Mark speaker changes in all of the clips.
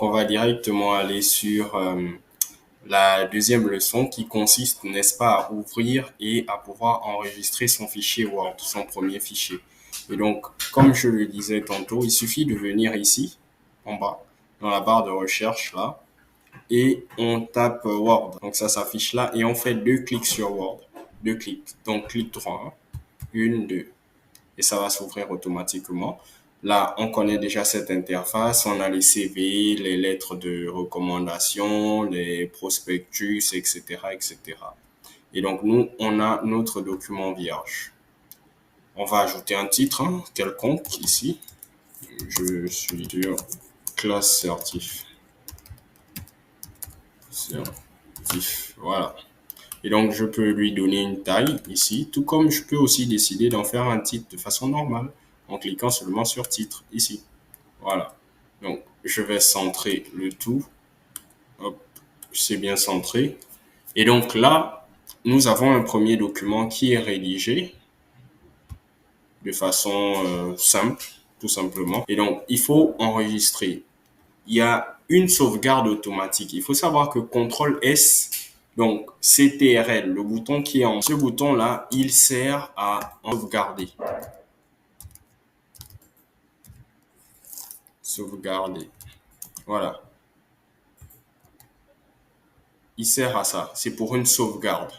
Speaker 1: On va directement aller sur la deuxième leçon qui consiste, n'est-ce pas, à ouvrir et à pouvoir enregistrer son fichier Word, son premier fichier. Et donc, comme je le disais tantôt, il suffit de venir ici, en bas, dans la barre de recherche, là, et on tape Word. Donc, ça s'affiche là et on fait 2 clics sur Word. 2 clics. Donc, clic droit, 1, 2. Et ça va s'ouvrir automatiquement. Là, on connaît déjà cette interface. On a les CV, les lettres de recommandation, les prospectus, etc., etc. Et donc, nous, on a notre document vierge. On va ajouter un titre quelconque ici. Je suis sur classe certif. Certif, voilà. Et donc, je peux lui donner une taille ici, tout comme je peux aussi décider d'en faire un titre de façon normale en cliquant seulement sur titre ici. Voilà. Donc, je vais centrer le tout. Hop, c'est bien centré. Et donc là, nous avons un premier document qui est rédigé de façon simple, tout simplement. Et donc, il faut enregistrer. Il y a une sauvegarde automatique. Il faut savoir que CTRL S, donc CTRL, le bouton qui est en ce bouton-là, il sert à sauvegarder. Sauvegarder. Voilà. Il sert à ça. C'est pour une sauvegarde.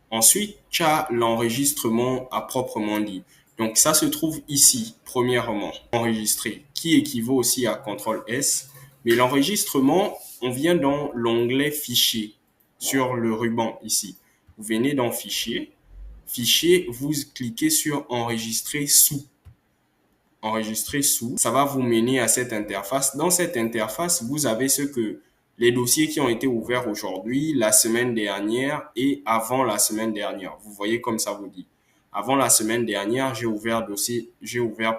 Speaker 1: Ensuite, tu as l'enregistrement à proprement dit. Donc, ça se trouve ici, premièrement, enregistré, qui équivaut aussi à CTRL S. Mais l'enregistrement, on vient dans l'onglet Fichier, sur le ruban ici. Vous venez dans Fichier. Fichier, vous cliquez sur Enregistrer sous. Enregistrer sous, ça va vous mener à cette interface. Dans cette interface, vous avez les dossiers qui ont été ouverts aujourd'hui, la semaine dernière et avant la semaine dernière. Vous voyez comme ça vous dit. Avant la semaine dernière, j'ai ouvert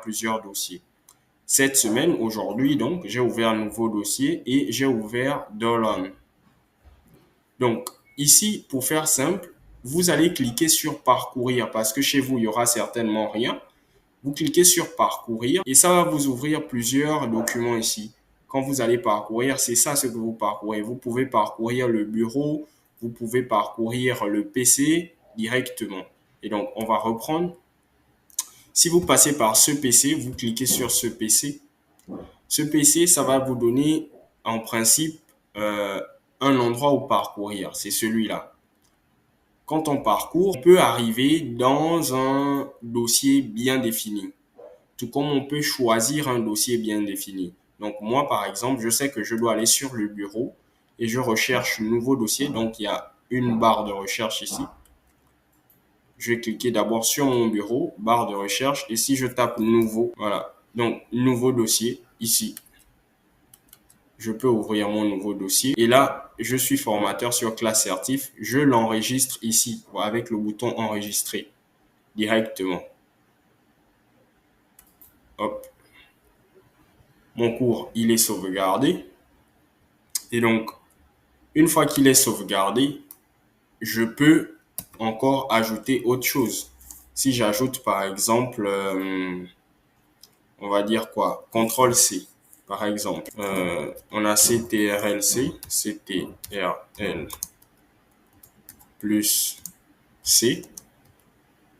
Speaker 1: plusieurs dossiers. Cette semaine, aujourd'hui, donc, j'ai ouvert un nouveau dossier et j'ai ouvert Dolan. Donc, ici, pour faire simple, vous allez cliquer sur Parcourir parce que chez vous, il y aura certainement rien. Vous cliquez sur Parcourir et ça va vous ouvrir plusieurs documents ici. Quand vous allez parcourir, c'est ça ce que vous parcourez. Vous pouvez parcourir le bureau, vous pouvez parcourir le PC directement. Et donc, on va reprendre. Si vous passez par ce PC, vous cliquez sur ce PC. Ce PC, ça va vous donner en principe un endroit où parcourir. C'est celui-là. Quand on parcourt, on peut arriver dans un dossier bien défini. Tout comme on peut choisir un dossier bien défini. Donc moi, par exemple, je sais que je dois aller sur le bureau et je recherche nouveau dossier. Donc il y a une barre de recherche ici. Je vais cliquer d'abord sur mon bureau, barre de recherche, et si je tape nouveau, voilà. Donc nouveau dossier ici. Je peux ouvrir mon nouveau dossier. Et là, je suis formateur sur classe certif. Je l'enregistre ici avec le bouton enregistrer directement. Hop. Mon cours, il est sauvegardé. Et donc, une fois qu'il est sauvegardé, je peux encore ajouter autre chose. Si j'ajoute par exemple, on va dire quoi, CTRL-C, par exemple. On a CTRL-C, CTRL plus C,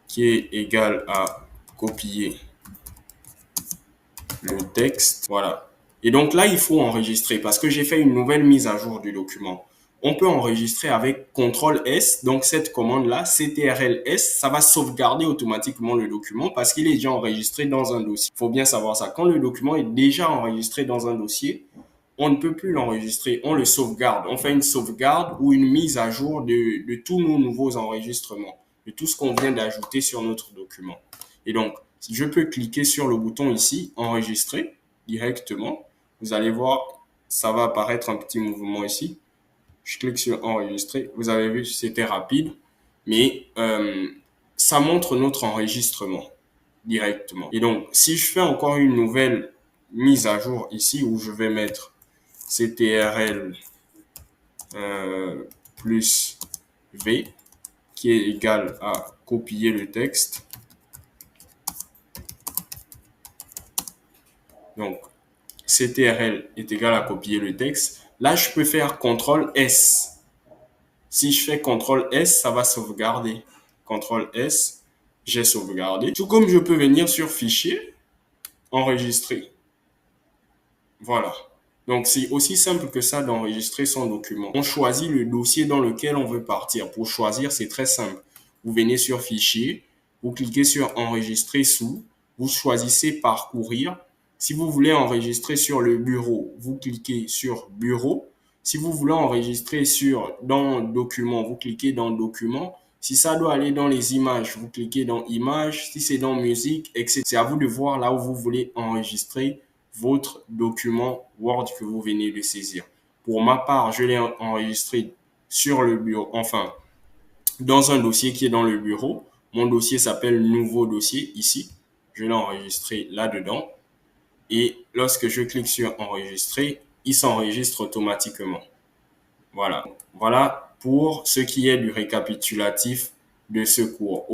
Speaker 1: qui est égal à copier le texte. Voilà. Et donc là, il faut enregistrer parce que j'ai fait une nouvelle mise à jour du document. On peut enregistrer avec CTRL-S. Donc, cette commande-là, CTRL-S, ça va sauvegarder automatiquement le document parce qu'il est déjà enregistré dans un dossier. Il faut bien savoir ça. Quand le document est déjà enregistré dans un dossier, on ne peut plus l'enregistrer. On le sauvegarde. On fait une sauvegarde ou une mise à jour de tous nos nouveaux enregistrements, de tout ce qu'on vient d'ajouter sur notre document. Et donc, je peux cliquer sur le bouton ici, enregistrer directement. Vous allez voir, ça va apparaître un petit mouvement ici. Je clique sur enregistrer. Vous avez vu, c'était rapide, mais ça montre notre enregistrement directement. Et donc, si je fais encore une nouvelle mise à jour ici où je vais mettre CTRL plus V qui est égal à copier le texte. Donc, CTRL est égal à copier le texte. Là, je peux faire CTRL S. Si je fais CTRL S, ça va sauvegarder. CTRL S, j'ai sauvegardé. Tout comme je peux venir sur Fichier, Enregistrer. Voilà. Donc, c'est aussi simple que ça d'enregistrer son document. On choisit le dossier dans lequel on veut partir. Pour choisir, c'est très simple. Vous venez sur Fichier, vous cliquez sur Enregistrer sous, vous choisissez Parcourir. Si vous voulez enregistrer sur le bureau, vous cliquez sur Bureau. Si vous voulez enregistrer dans Documents, vous cliquez dans Documents. Si ça doit aller dans les images, vous cliquez dans Images. Si c'est dans Musique, etc. C'est à vous de voir là où vous voulez enregistrer votre document Word que vous venez de saisir. Pour ma part, je l'ai enregistré sur le bureau, enfin, dans un dossier qui est dans le bureau. Mon dossier s'appelle Nouveau dossier ici. Je l'ai enregistré là-dedans. Et lorsque je clique sur Enregistrer, il s'enregistre automatiquement. Voilà. Voilà pour ce qui est du récapitulatif de ce cours.